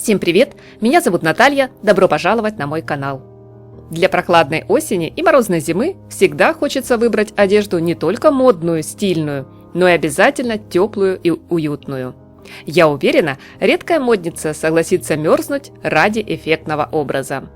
Всем привет! Меня зовут Наталья, добро пожаловать на мой канал. Для прохладной осени и морозной зимы всегда хочется выбрать одежду не только модную, стильную, но и обязательно теплую и уютную. Я уверена, редкая модница согласится мерзнуть ради эффектного образа.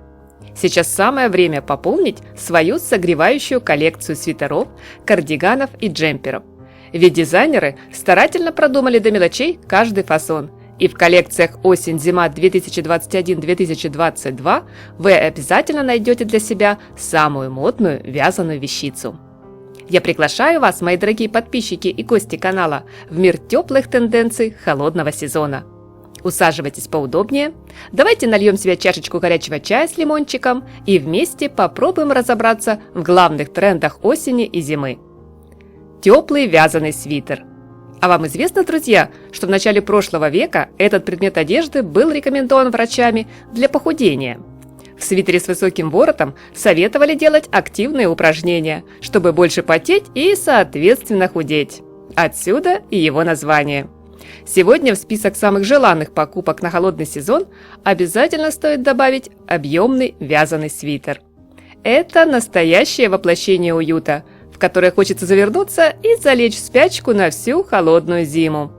Сейчас самое время пополнить свою согревающую коллекцию свитеров, кардиганов и джемперов. Ведь дизайнеры старательно продумали до мелочей каждый фасон. И в коллекциях осень-зима 2021-2022 вы обязательно найдете для себя самую модную вязаную вещицу. Я приглашаю вас, мои дорогие подписчики и гости канала, в мир теплых тенденций холодного сезона. Усаживайтесь поудобнее, давайте нальем себе чашечку горячего чая с лимончиком и вместе попробуем разобраться в главных трендах осени и зимы. Теплый вязаный свитер. А вам известно, друзья, что в начале прошлого века этот предмет одежды был рекомендован врачами для похудения? В свитере с высоким воротом советовали делать активные упражнения, чтобы больше потеть и, соответственно, худеть. Отсюда и его название. Сегодня в список самых желанных покупок на холодный сезон обязательно стоит добавить объемный вязаный свитер. Это настоящее воплощение уюта, в которое хочется завернуться и залечь в спячку на всю холодную зиму.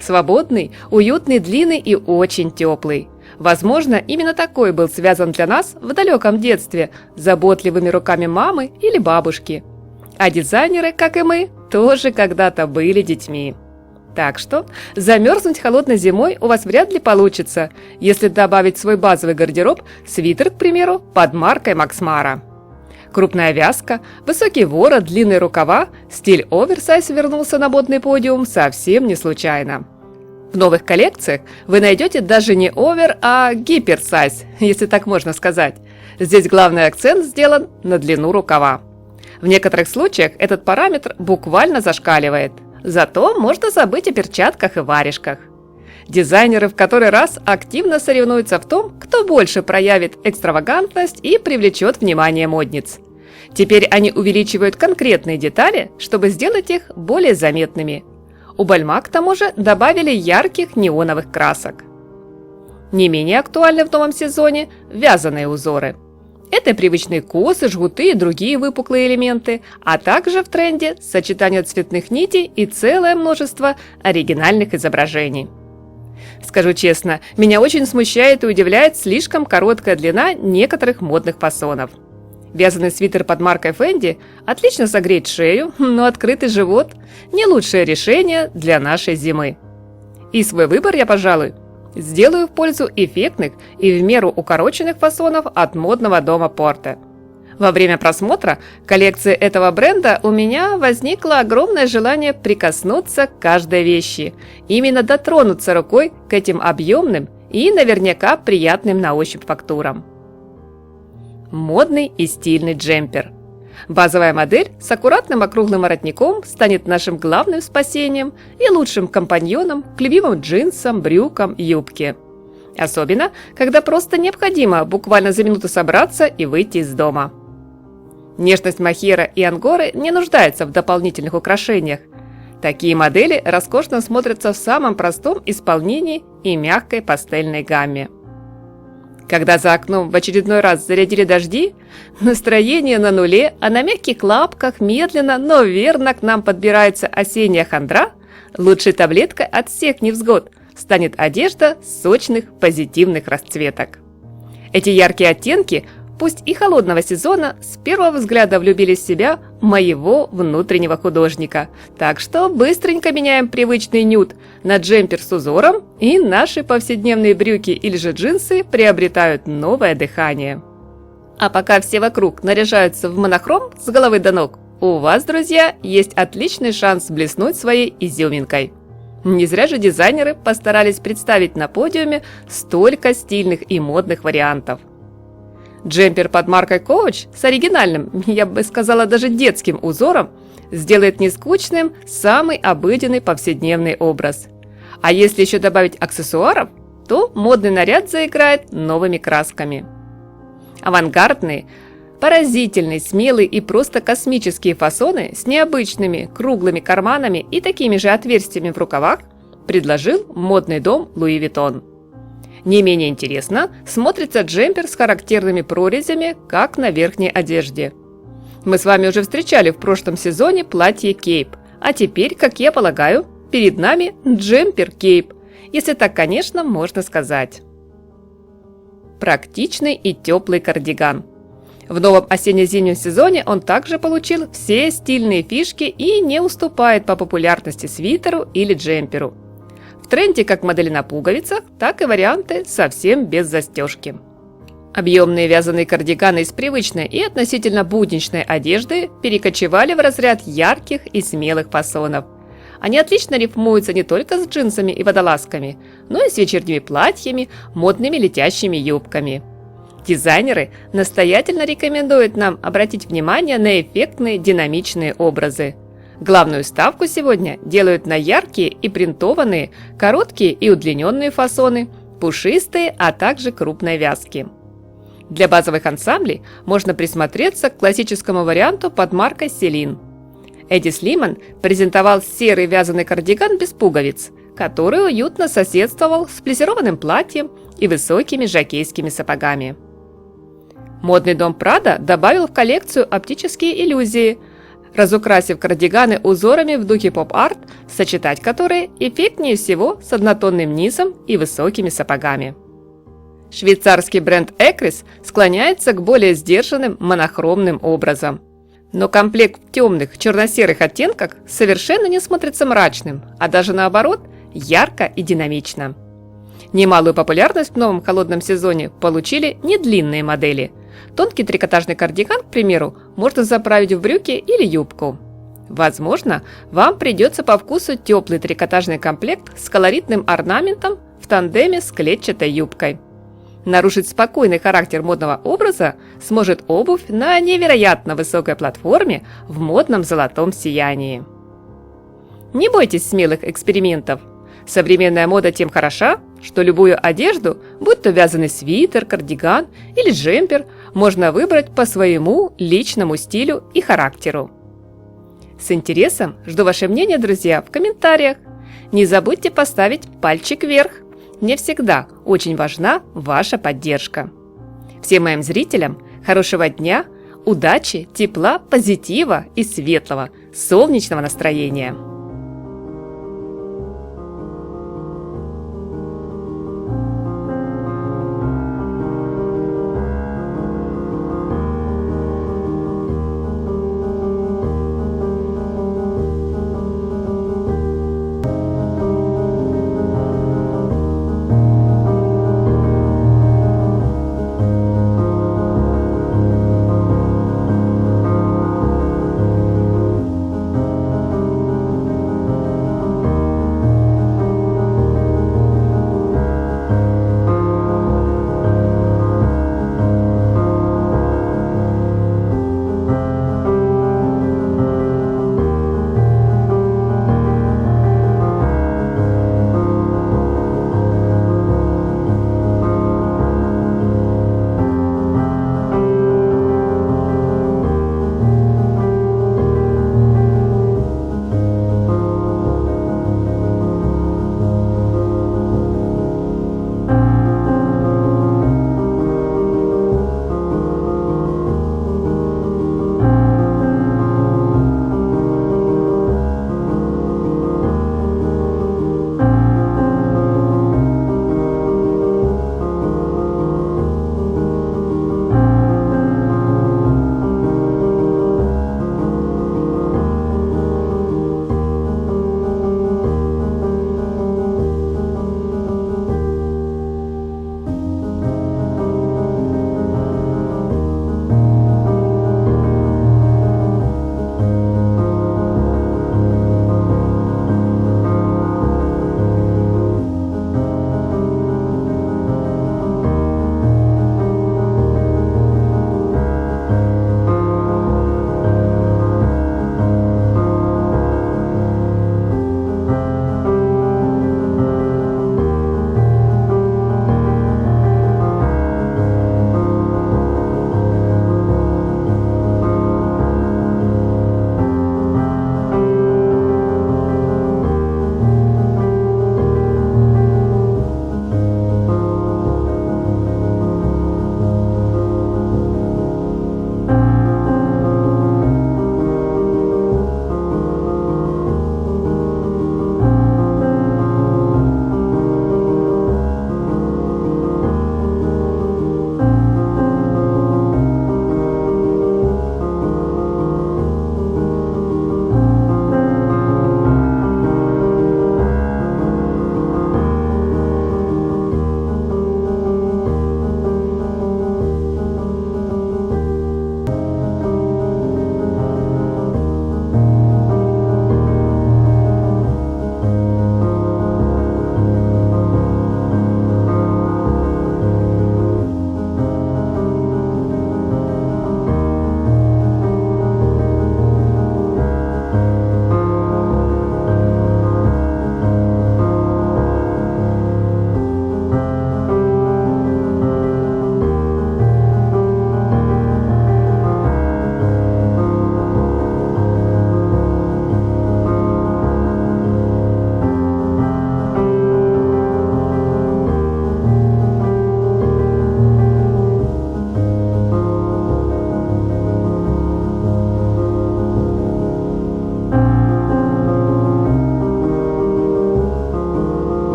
Свободный, уютный, длинный и очень теплый. Возможно, именно такой был связан для нас в далеком детстве заботливыми руками мамы или бабушки. А дизайнеры, как и мы, тоже когда-то были детьми. Так что замерзнуть холодной зимой у вас вряд ли получится, если добавить в свой базовый гардероб свитер, к примеру, под маркой Max Mara. Крупная вязка, высокий ворот, длинные рукава, стиль оверсайз вернулся на модный подиум совсем не случайно. В новых коллекциях вы найдете даже не овер, а гиперсайз, если так можно сказать. Здесь главный акцент сделан на длину рукава. В некоторых случаях этот параметр буквально зашкаливает. Зато можно забыть о перчатках и варежках. Дизайнеры в который раз активно соревнуются в том, кто больше проявит экстравагантность и привлечет внимание модниц. Теперь они увеличивают конкретные детали, чтобы сделать их более заметными. У Balmain, к тому же, добавили ярких неоновых красок. Не менее актуальны в новом сезоне вязаные узоры. Это привычные косы, жгуты и другие выпуклые элементы, а также в тренде сочетание цветных нитей и целое множество оригинальных изображений. Скажу честно, меня очень смущает и удивляет слишком короткая длина некоторых модных фасонов. Вязаный свитер под маркой Fendi отлично согреет шею, но открытый живот – не лучшее решение для нашей зимы. И свой выбор я, пожалуй, сделаю в пользу эффектных и в меру укороченных фасонов от модного дома Porte. Во время просмотра коллекции этого бренда у меня возникло огромное желание прикоснуться к каждой вещи, именно дотронуться рукой к этим объемным и наверняка приятным на ощупь фактурам. Модный и стильный джемпер. Базовая модель с аккуратным округлым воротником станет нашим главным спасением и лучшим компаньоном к любимым джинсам, брюкам, юбке. Особенно, когда просто необходимо буквально за минуту собраться и выйти из дома. Нежность мохера и ангоры не нуждаются в дополнительных украшениях. Такие модели роскошно смотрятся в самом простом исполнении и мягкой пастельной гамме. Когда за окном в очередной раз зарядили дожди, настроение на нуле, а на мягких лапках медленно, но верно к нам подбирается осенняя хандра, лучшей таблеткой от всех невзгод станет одежда сочных позитивных расцветок. Эти яркие оттенки, пусть и холодного сезона, с первого взгляда влюбились в себя моего внутреннего художника. Так что быстренько меняем привычный нюд на джемпер с узором, и наши повседневные брюки или же джинсы приобретают новое дыхание. А пока все вокруг наряжаются в монохром с головы до ног, у вас, друзья, есть отличный шанс блеснуть своей изюминкой. Не зря же дизайнеры постарались представить на подиуме столько стильных и модных вариантов. Джемпер под маркой Coach с оригинальным, я бы сказала, даже детским узором сделает нескучным самый обыденный повседневный образ. А если еще добавить аксессуаров, то модный наряд заиграет новыми красками. Авангардные, поразительные, смелые и просто космические фасоны с необычными круглыми карманами и такими же отверстиями в рукавах предложил модный дом Louis Vuitton. Не менее интересно смотрится джемпер с характерными прорезями, как на верхней одежде. Мы с вами уже встречали в прошлом сезоне платье кейп, а теперь, как я полагаю, перед нами джемпер кейп, если так, конечно, можно сказать. Практичный и теплый кардиган. В новом осенне-зимнем сезоне он также получил все стильные фишки и не уступает по популярности свитеру или джемперу. В тренде как модели на пуговицах, так и варианты совсем без застежки. Объемные вязаные кардиганы из привычной и относительно будничной одежды перекочевали в разряд ярких и смелых фасонов. Они отлично рифмуются не только с джинсами и водолазками, но и с вечерними платьями, модными летящими юбками. Дизайнеры настоятельно рекомендуют нам обратить внимание на эффектные динамичные образы. Главную ставку сегодня делают на яркие и принтованные, короткие и удлиненные фасоны, пушистые, а также крупной вязки. Для базовых ансамблей можно присмотреться к классическому варианту под маркой Celine. Эдди Слиман презентовал серый вязаный кардиган без пуговиц, который уютно соседствовал с плессированным платьем и высокими жокейскими сапогами. Модный дом Прада добавил в коллекцию оптические иллюзии, разукрасив кардиганы узорами в духе поп-арт, сочетать которые эффектнее всего с однотонным низом и высокими сапогами. Швейцарский бренд Ekris склоняется к более сдержанным монохромным образам. Но комплект в темных черно-серых оттенках совершенно не смотрится мрачным, а даже наоборот, ярко и динамично. Немалую популярность в новом холодном сезоне получили недлинные модели. Тонкий трикотажный кардиган, к примеру, можно заправить в брюки или юбку. Возможно, вам придется по вкусу теплый трикотажный комплект с колоритным орнаментом в тандеме с клетчатой юбкой. Нарушить спокойный характер модного образа сможет обувь на невероятно высокой платформе в модном золотом сиянии. Не бойтесь смелых экспериментов. Современная мода тем хороша, что любую одежду, будь то вязаный свитер, кардиган или джемпер, можно выбрать по своему личному стилю и характеру. С интересом жду ваше мнение, друзья, в комментариях. Не забудьте поставить пальчик вверх. Мне всегда очень важна ваша поддержка. Всем моим зрителям хорошего дня, удачи, тепла, позитива и светлого, солнечного настроения!